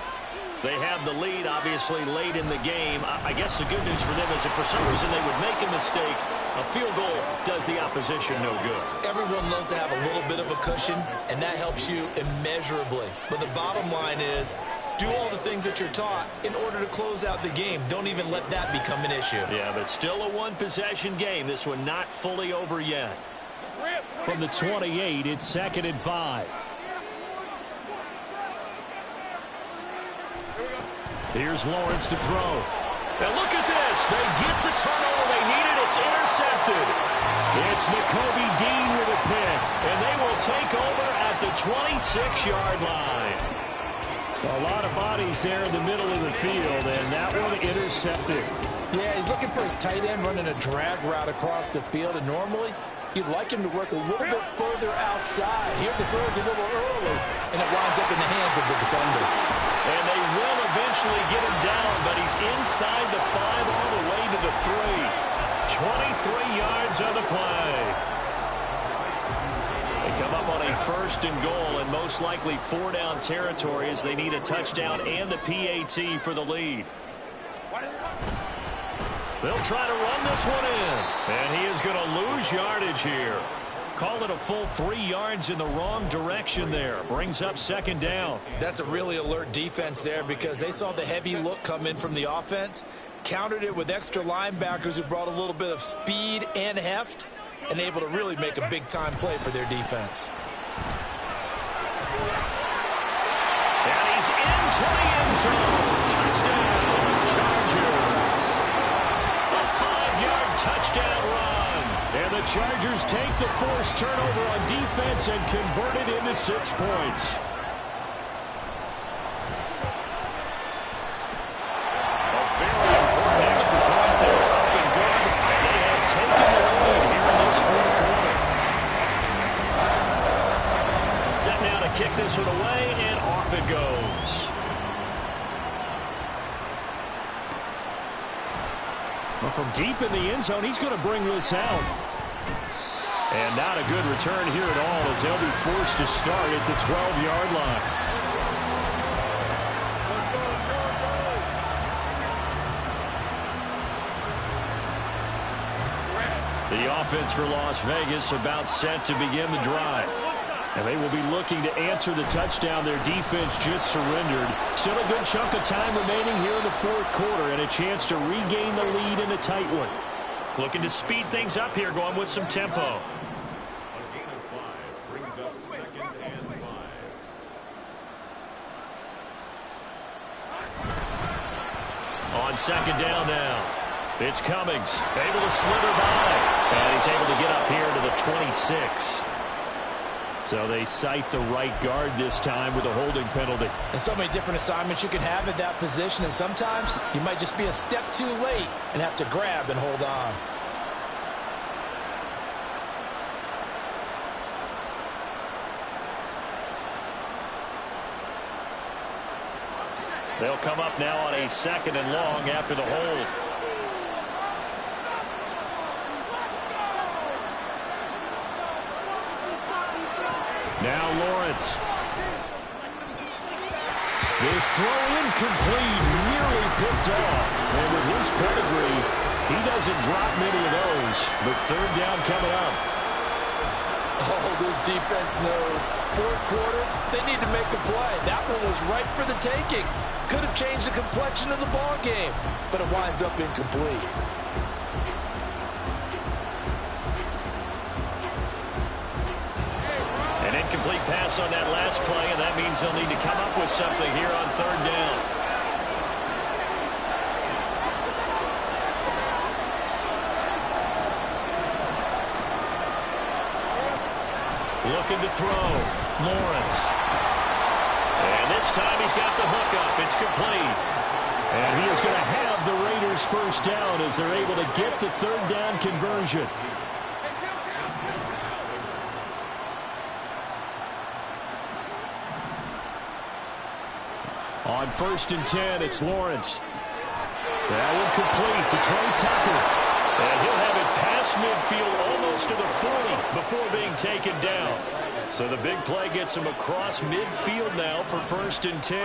They have the lead, obviously, late in the game. I guess the good news for them is if for some reason they would make a mistake, a field goal does the opposition no good. Everyone loves to have a little bit of a cushion, and that helps you immeasurably. But the bottom line is, do all the things that you're taught in order to close out the game. Don't even let that become an issue. Yeah, but still a one-possession game. This one not fully over yet. From the 28, it's 2nd and 5. Here's Lawrence to throw. And look at this. They get the turnover they needed. It's intercepted. It's Nakobe Dean with a pick. And they will take over at the 26-yard line. A lot of bodies there in the middle of the field, and that one intercepted. Yeah, he's looking for his tight end running a drag route across the field, and normally you'd like him to work a little bit further outside. Here the throw is a little early, and it winds up in the hands of the defender. And they will eventually get him down, but he's inside the 5 all the way to the 3. 23 yards on the play. They come up on a 1st and goal, and most likely 4-down territory as they need a touchdown and the PAT for the lead. They'll try to run this one in, and he is going to lose yardage here. Call it a full 3 yards in the wrong direction there. Brings up 2nd down. That's a really alert defense there because they saw the heavy look come in from the offense, countered it with extra linebackers who brought a little bit of speed and heft, and able to really make a big-time play for their defense. And he's into the end zone. Touchdown, Chargers. A 5-yard touchdown run. And the Chargers take the forced turnover on defense and convert it into 6 points. A very important extra point there. Up and good. They have taken the lead here in this 4th quarter. Set now to kick this one away, and off it goes. Well, from deep in the end zone, he's going to bring this out. And not a good return here at all as they'll be forced to start at the 12-yard line. The offense for Las Vegas about set to begin the drive. And they will be looking to answer the touchdown their defense just surrendered. Still a good chunk of time remaining here in the 4th quarter and a chance to regain the lead in a tight one. Looking to speed things up here, going with some tempo. A gain of 5 brings up 2nd and 5. On 2nd down now. It's Cummings, able to slither by. And he's able to get up here to the 26. So they cite the right guard this time with a holding penalty. And so many different assignments you can have at that position, and sometimes you might just be a step too late and have to grab and hold on. They'll come up now on a 2nd and long after the hold. Now Lawrence. This throw incomplete, nearly picked off. And with his pedigree, he doesn't drop many of those. But third down coming up. Oh, this defense knows. Fourth quarter, they need to make a play. That one was right for the taking. Could have changed the complexion of the ball game, but it winds up incomplete. An incomplete pass on that last play, and that means they'll need to come up with something here on third down. Looking to throw. Lawrence. And this time he's got the hook up. It's complete. And he is going to have the Raiders first down as they're able to get the third down conversion. On 1st and 10, it's Lawrence. That one complete to Trey Tucker. And he'll have it past midfield almost to the 40 before being taken down. So the big play gets him across midfield now for 1st and 10.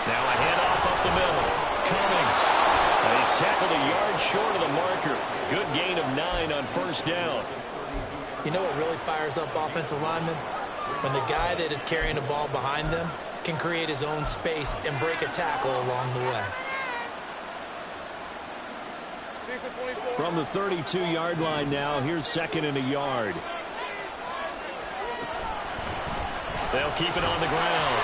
Now a handoff up the middle. Cummings. And he's tackled a yard short of the marker. Good gain of 9 on 1st down. You know what really fires up offensive linemen? When the guy that is carrying the ball behind them can create his own space and break a tackle along the way. From the 32-yard line now, here's 2nd and a yard. They'll keep it on the ground.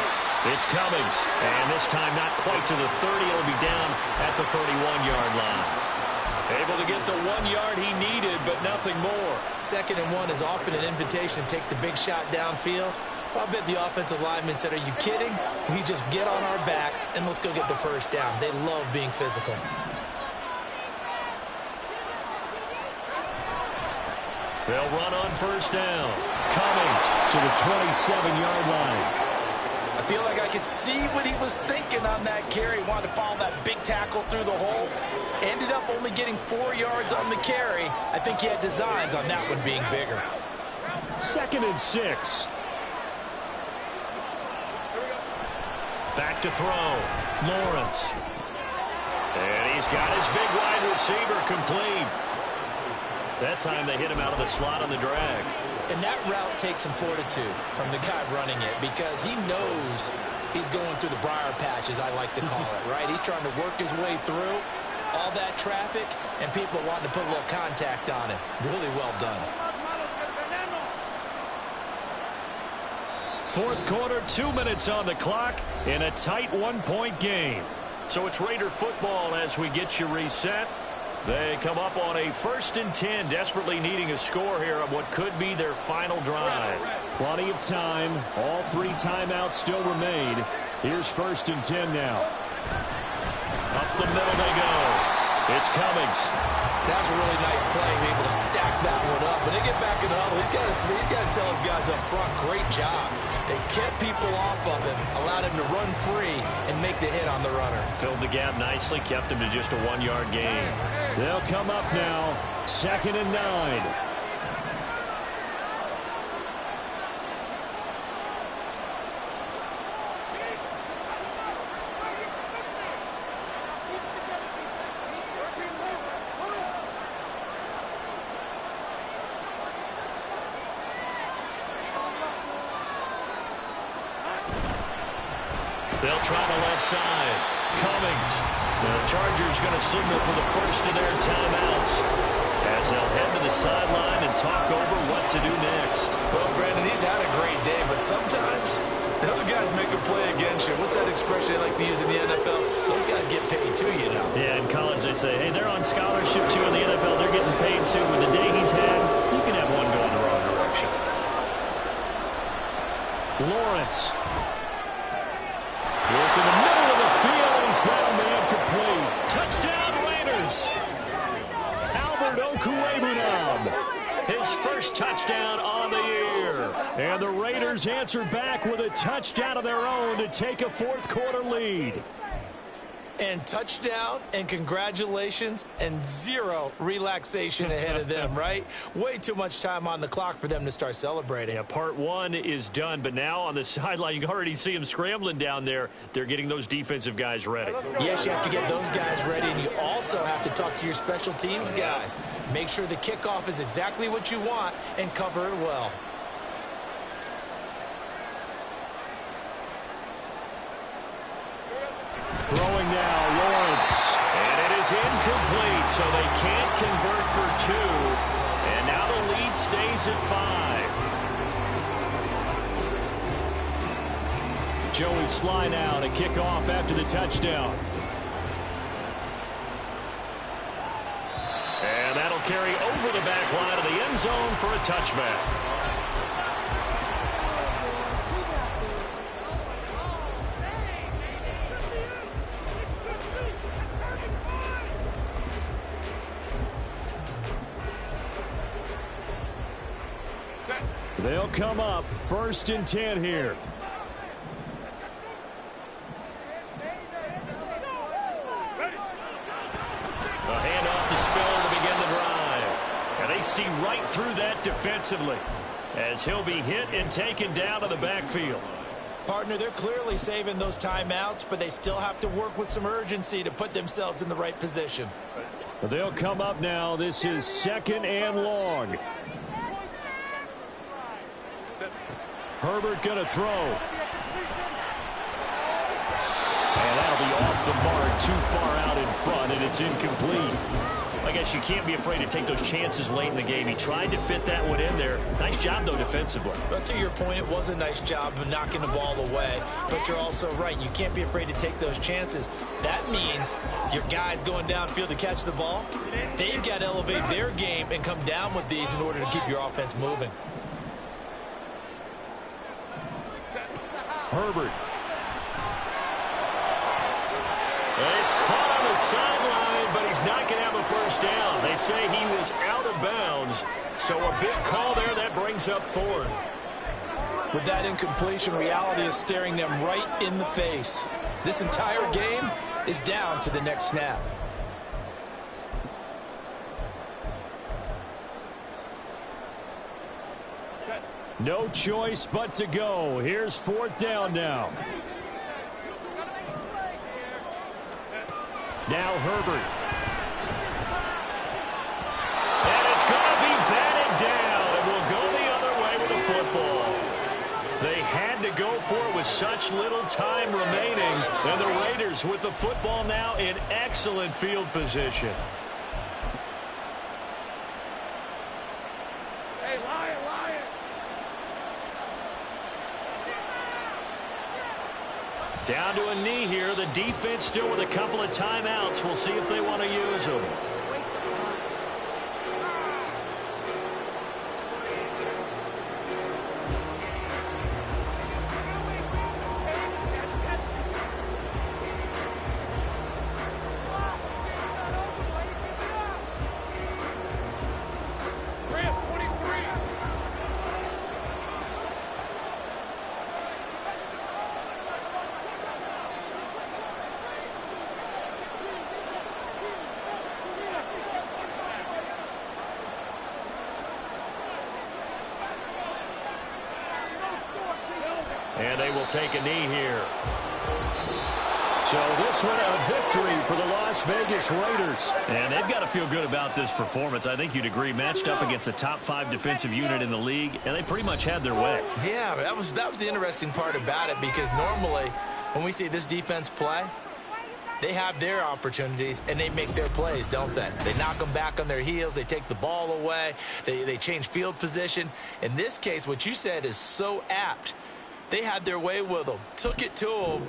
It's Cummings, and this time not quite to the 30. It'll be down at the 31-yard line. Able to get the 1 yard he needed, but nothing more. 2nd and 1 is often an invitation to take the big shot downfield. I bet the offensive lineman said, are you kidding? We just get on our backs and let's go get the first down. They love being physical. They'll run on 1st down. Cummings to the 27-yard line. I feel like I could see what he was thinking on that carry. Wanted to follow that big tackle through the hole. Ended up only getting 4 yards on the carry. I think he had designs on that one being bigger. 2nd and 6. Back to throw. Lawrence. And he's got his big wide receiver complete. That time they hit him out of the slot on the drag. And that route takes some fortitude from the guy running it because he knows he's going through the briar patch, as I like to call it, right? He's trying to work his way through all that traffic and people wanting to put a little contact on him. Really well done. 4th quarter, 2 minutes on the clock in a tight 1-point game. So it's Raider football as we get you reset. They come up on a 1st and 10, desperately needing a score here on what could be their final drive. Plenty of time. All 3 timeouts still remain. Here's 1st and 10 now. Up the middle they go. It's Cummings. That was a really nice play, being able to stack that one up. When they get back in the huddle, he's got to tell his guys up front, great job. They kept people off of him, allowed him to run free and make the hit on the runner. Filled the gap nicely, kept him to just a 1-yard gain. They'll come up now, 2nd and 9. They'll try the left side. Cummings. The Chargers going to signal for the first of their timeouts as they'll head to the sideline and talk over what to do next. Well, Brandon, he's had a great day, but sometimes the other guys make a play against you. What's that expression they like to use in the NFL? Those guys get paid too, you know. Yeah, in college they say, hey, they're on scholarship too. In the NFL, they're getting paid too. With the day he's had, you can have one going the wrong direction. Lawrence. Work in the middle of the field, and he's got a man complete. Touchdown, Raiders. Albert Okwuegbunam. His first touchdown on the year. And the Raiders answer back with a touchdown of their own to take a 4th quarter lead. And touchdown, and congratulations, and zero relaxation ahead of them, right? Way too much time on the clock for them to start celebrating. Yeah, part one is done, but now on the sideline, you can already see them scrambling down there. They're getting those defensive guys ready. Yes, you have to get those guys ready, and you also have to talk to your special teams guys. Make sure the kickoff is exactly what you want and cover it well. Throwing now, Lawrence. And it is incomplete, so they can't convert for two. And now the lead stays at 5. Joey Sly now to kick off after the touchdown. And that'll carry over the back line of the end zone for a touchback. They'll come up 1st and 10 here. A handoff to Spiller to begin the drive. And they see right through that defensively as he'll be hit and taken down to the backfield. Partner, they're clearly saving those timeouts, but they still have to work with some urgency to put themselves in the right position. They'll come up now. This is 2nd and long. Herbert going to throw. And that'll be off the mark, too far out in front, and it's incomplete. I guess you can't be afraid to take those chances late in the game. He tried to fit that one in there. Nice job, though, defensively. But to your point, it was a nice job of knocking the ball away. But you're also right. You can't be afraid to take those chances. That means your guys going downfield to catch the ball, they've got to elevate their game and come down with these in order to keep your offense moving. Herbert. He's caught on the sideline, but he's not going to have a first down. They say he was out of bounds, so a big call there that brings up 4th. With that incompletion, reality is staring them right in the face. This entire game is down to the next snap. No choice but to go. Here's 4th down now. Now Herbert. And it's going to be batted down, and we'll go the other way with the football. They had to go for it with such little time remaining. And the Raiders with the football now in excellent field position. Hey, Lion, Lion. Down to a knee here. The defense still with a couple of timeouts. We'll see if they want to use them. And they will take a knee here. So this one a victory for the Las Vegas Raiders. And they've got to feel good about this performance. I think you'd agree. Matched up against a top 5 defensive unit in the league, and they pretty much had their way. Yeah, that was the interesting part about it, because normally when we see this defense play, they have their opportunities and they make their plays, don't they? They knock them back on their heels. They take the ball away. They change field position. In this case, what you said is so apt. They had their way with them, took it to them,